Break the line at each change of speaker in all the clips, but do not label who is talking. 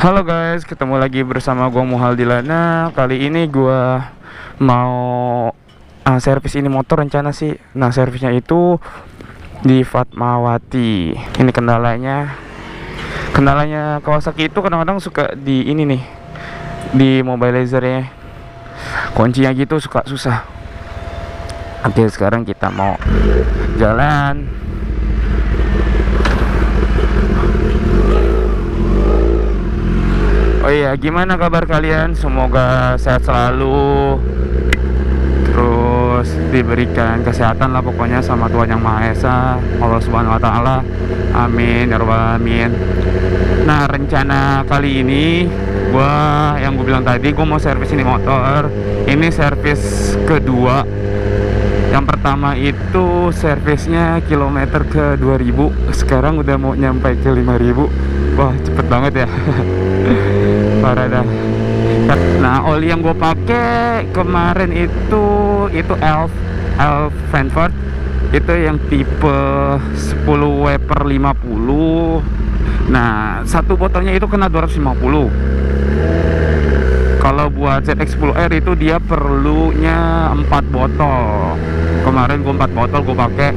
Halo guys, ketemu lagi bersama gua Muhaldilana. Kali ini gua mau servis ini motor rencana sih. Nah, servisnya itu di Fatmawati. Ini kendalanya Kawasaki itu kadang-kadang suka di ini nih, di Mobilizer ya. Kuncinya gitu suka susah. Oke, sekarang kita mau jalan. Oh iya, gimana kabar kalian? Semoga sehat selalu, terus diberikan kesehatan lah pokoknya sama Tuhan Yang Maha Esa, Allah Subhanahu Wa Taala. Amin ya Rabbal Alamin. Nah, rencana kali ini yang gue bilang tadi, gue mau servis ini motor. Ini servis kedua. Yang pertama itu servisnya kilometer ke 2000. Sekarang udah mau nyampe ke 5000. Wah, cepet banget ya. Parah dah. Nah, oli yang gue pakai kemarin itu Elf Frankfurt. Itu yang tipe 10W per 50. Nah, satu botolnya itu kena 250. Kalau buat ZX10R itu dia perlunya 4 botol. Kemarin gue 4 botol gue pakai.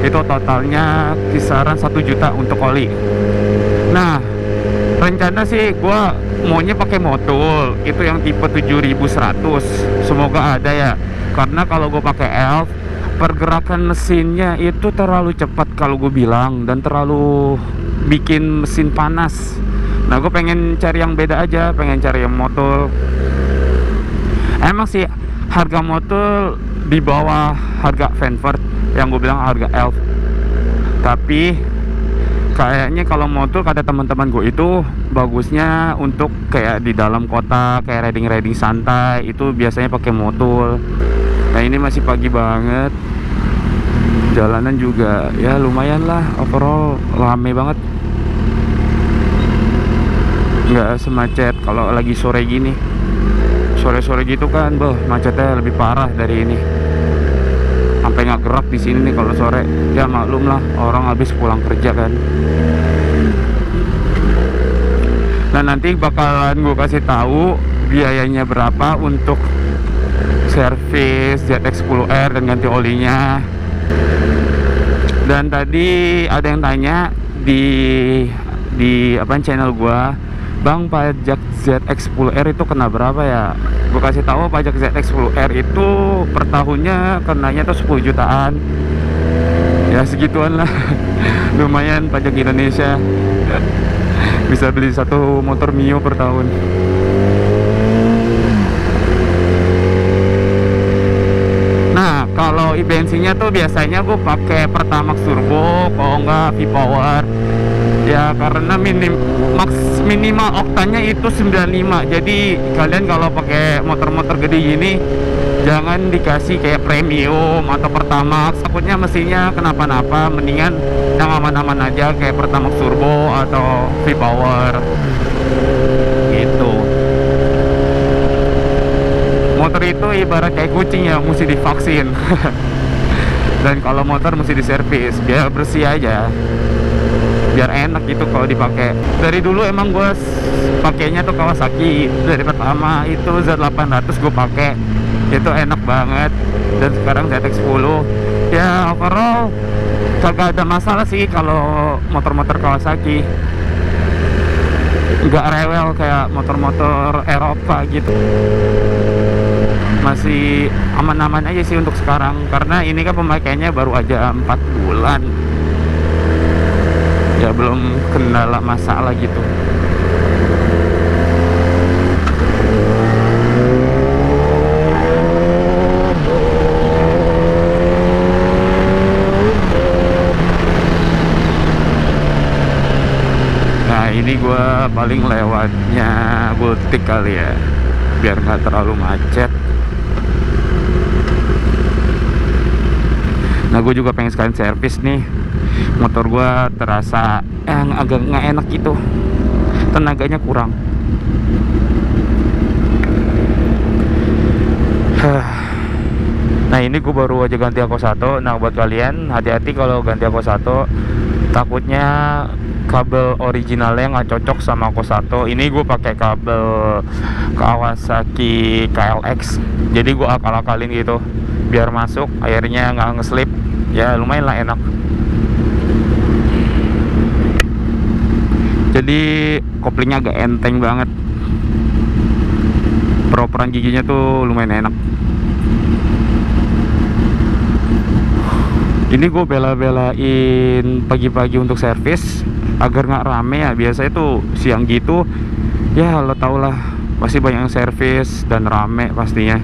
Itu totalnya kisaran 1 juta untuk oli. Nah, rencana sih gue maunya pakai motul itu yang tipe 7100. Semoga ada ya, karena kalau gue pakai Elf, pergerakan mesinnya itu terlalu cepat kalau gue bilang, dan terlalu bikin mesin panas. Nah, gue pengen cari yang beda aja, pengen cari yang motul. Emang sih harga motul di bawah harga Frankfurt yang gue bilang harga Elf, tapi kayaknya kalau motor kata teman-teman gue itu bagusnya untuk kayak di dalam kota, kayak riding santai, itu biasanya pakai motor. Nah, ini masih pagi banget, jalanan juga ya lumayan lah, overall rame banget, nggak semacet kalau lagi sore gini. Sore-sore gitu kan, macetnya lebih parah dari ini. Sampai nggak gerak di sini nih kalau sore. Ya maklum lah, orang habis pulang kerja kan. Nah, nanti bakalan gue kasih tahu biayanya berapa untuk servis ZX10R dan ganti olinya. Dan tadi ada yang tanya di channel gue, Bang, pajak ZX10R itu kena berapa ya? Gue kasih tahu, pajak ZX10R itu per tahunnya kenanya tuh 10 jutaan. Ya segituan lah. Lumayan pajak Indonesia. Bisa beli satu motor Mio per tahun. Nah, kalau bensinnya tuh biasanya gue pakai Pertamax Turbo, kalau enggak V-Power. Ya karena minimal oktannya itu 95. Jadi kalian kalau pakai motor-motor gede gini jangan dikasih kayak premium atau Pertamax, takutnya mesinnya kenapa-napa. Mendingan yang aman-aman aja kayak Pertamax Turbo atau V-Power gitu. Motor itu ibarat kayak kucing ya, mesti divaksin. Dan kalau motor mesti diservis biar bersih aja, biar enak gitu kalau dipakai. Dari dulu emang gue pakainya tuh Kawasaki. Dari pertama itu Z800 gue pakai, itu enak banget. Dan sekarang ZX10. Ya overall kagak ada masalah sih kalau motor-motor Kawasaki. Nggak rewel kayak motor-motor Eropa gitu. Masih aman-aman aja sih untuk sekarang, karena ini kan pemakaiannya baru aja 4 bulan. Ya belum kendala masalah gitu. Nah, ini gue paling lewatnya Gultik kali ya, biar nggak terlalu macet. Nah, gue juga pengen sekalian servis nih. Motor gue terasa agak nggak enak gitu, tenaganya kurang. Nah, ini gue baru aja ganti Ako 1. Nah, buat kalian hati-hati kalau ganti Ako 1, Takutnya kabel originalnya nggak cocok sama Kosato. Ini gue pakai kabel Kawasaki KLX, jadi gue akal-akalin gitu biar masuk, airnya nggak ngeslip. Ya lumayan lah, enak. Jadi koplingnya agak enteng banget, peroperan giginya tuh lumayan enak. Ini gue bela-belain pagi-pagi untuk servis agar nggak rame ya. Biasanya tuh siang gitu ya, lo tau lah, pasti banyak yang servis dan rame pastinya.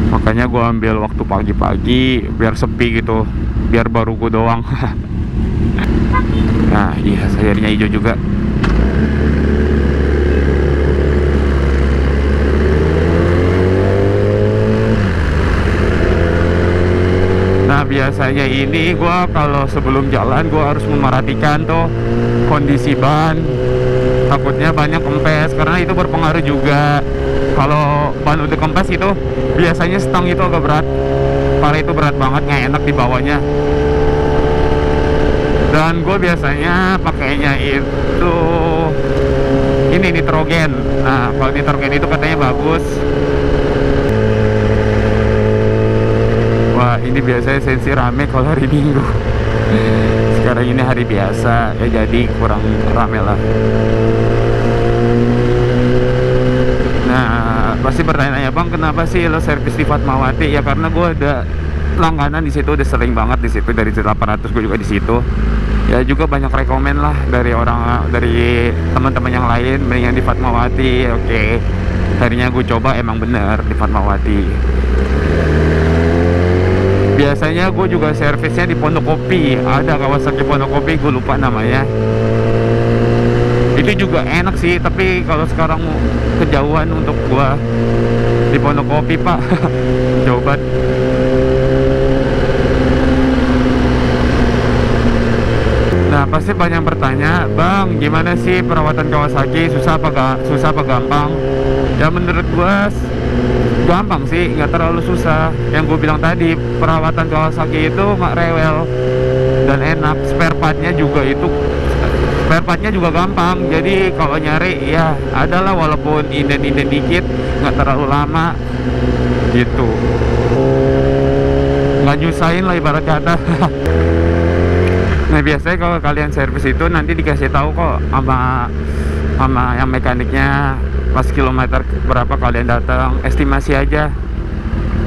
Makanya gue ambil waktu pagi-pagi biar sepi gitu, biar baru gue doang. Nah iya, sayurnya hijau juga. Nah biasanya ini gue kalau sebelum jalan gue harus memperhatikan tuh kondisi ban, takutnya banyak kempes, karena itu berpengaruh juga. Kalau ban udah kempes itu biasanya stang itu agak berat, parah itu berat banget, nggak enak dibawanya. Dan gue biasanya pakainya itu ini nitrogen. Nah kalau nitrogen itu katanya bagus. Wah ini biasanya sensi rame kalau hari Minggu. Sekarang ini hari biasa ya, jadi kurang rame lah. Nah pasti bertanya-tanya, bang kenapa sih lo servis di Fatmawati? Ya karena gue ada langganan di situ, udah sering banget di situ, dari 800 gue juga di situ. Ya juga banyak rekomen lah dari teman-teman yang lain, mendingan di Fatmawati. Oke, tadinya gue coba, emang bener di Fatmawati. Biasanya gue juga servisnya di Pondokopi, ada Kawasaki Pondokopi, gue lupa namanya. Itu juga enak sih, tapi kalau sekarang kejauhan untuk gue di Pondokopi pak. Jauh banget. Nah pasti banyak yang bertanya, bang gimana sih perawatan Kawasaki, susah apa gampang? Ya menurut gue gampang sih, nggak terlalu susah. Yang gue bilang tadi, perawatan Kawasaki itu nggak rewel dan enak. Spare partnya juga gampang. Jadi kalau nyari ya adalah, walaupun inden-inden dikit, nggak terlalu lama gitu, nggak nyusahin lah ibarat kata. Nah biasanya kalau kalian servis itu nanti dikasih tahu kok sama yang mekaniknya, pas kilometer berapa kalian datang, estimasi aja,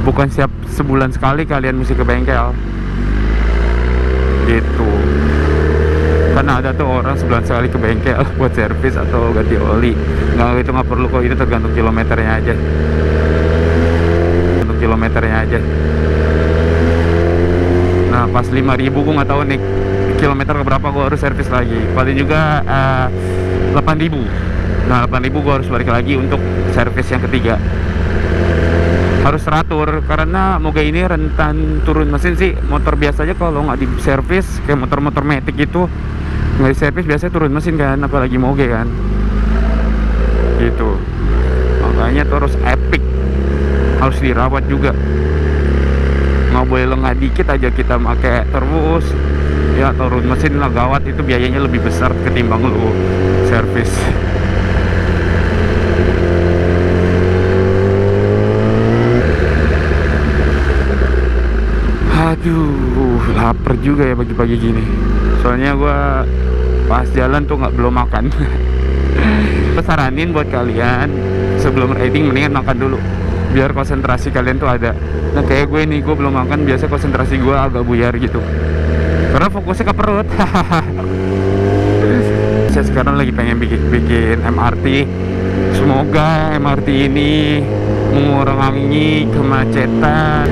bukan setiap sebulan sekali kalian mesti ke bengkel gitu. Karena ada tuh orang sebulan sekali ke bengkel buat servis atau ganti oli. Itu nggak perlu kok, itu tergantung kilometernya aja. Nah pas 5.000 gue nggak tahu nih kilometer berapa gue harus servis lagi. Paling juga 8.000. Nah 8.000 gue harus balik lagi untuk servis yang ketiga. Harus teratur, karena moga ini rentan turun mesin sih. Motor biasanya kalau nggak di servis, kayak motor-motor Matic itu nggak di servis biasanya turun mesin kan, apalagi moge kan gitu. Makanya terus epic, harus dirawat juga, nggak boleh lengah dikit aja kita pakai terus. Ya turun mesin lah gawat, itu biayanya lebih besar ketimbang lu servis. Aduh lapar juga ya pagi-pagi gini. Soalnya gua pas jalan tuh belum makan. Pesaranin buat kalian, sebelum riding mendingan makan dulu biar konsentrasi kalian tuh ada. Nah kayak gue nih, gue belum makan, biasa konsentrasi gue agak buyar gitu karena fokusnya ke perut. Saya sekarang lagi pengen bikin MRT. Semoga MRT ini mengurangi kemacetan.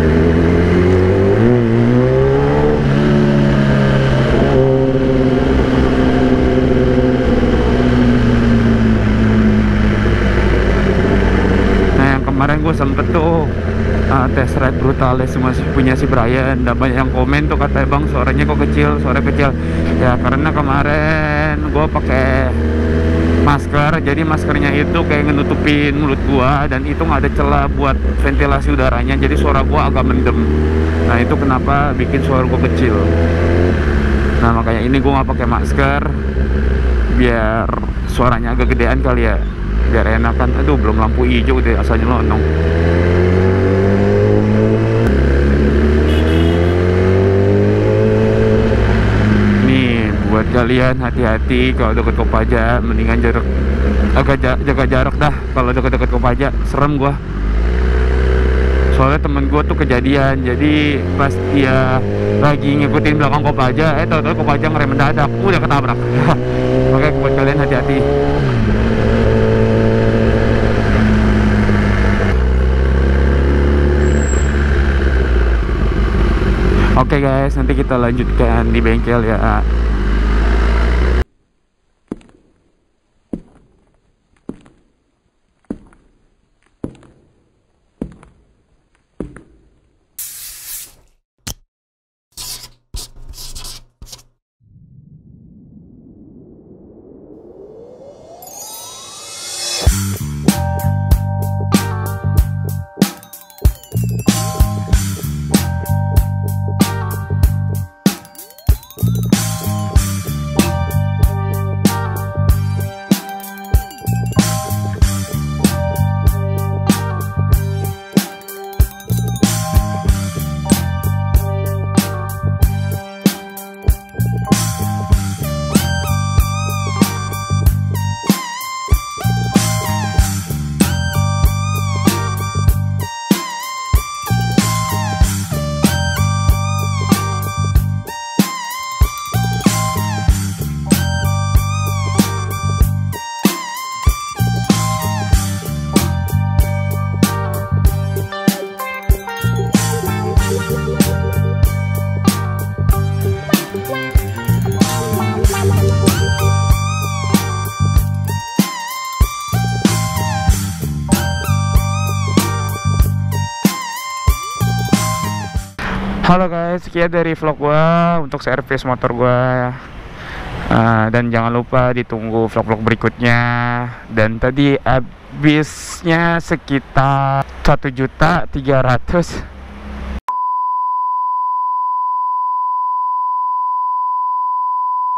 Nah yang kemarin gue sempet tuh tes ride Brutalis masih punya si Brian, dan banyak yang komen tuh katanya, bang suaranya kok kecil, suara kecil. Ya karena kemarin gue pakai masker, jadi maskernya itu kayak nutupin mulut gua, dan itu nggak ada celah buat ventilasi udaranya, jadi suara gua agak mendem. Nah itu kenapa bikin suara gua kecil. Nah makanya ini gue nggak pakai masker biar suaranya agak gedean kali ya, biar enakan. Aduh belum lampu hijau deh asal nyelonong. Nih buat kalian hati-hati kalau deket Kopaja, mendingan jaga jarak dah kalau deket-deket Kopaja, serem gua. Soalnya temen gue tuh kejadian, jadi pas dia lagi ngikutin belakang Kopaja, tau-tau Kopaja ngerem mendadak, udah ketabrak. Oke, buat kalian hati-hati. Oke guys, nanti kita lanjutkan di bengkel ya. Halo guys, sekian dari vlog gua untuk servis motor gua. Dan jangan lupa ditunggu vlog-vlog berikutnya. Dan tadi habisnya sekitar 1.300.000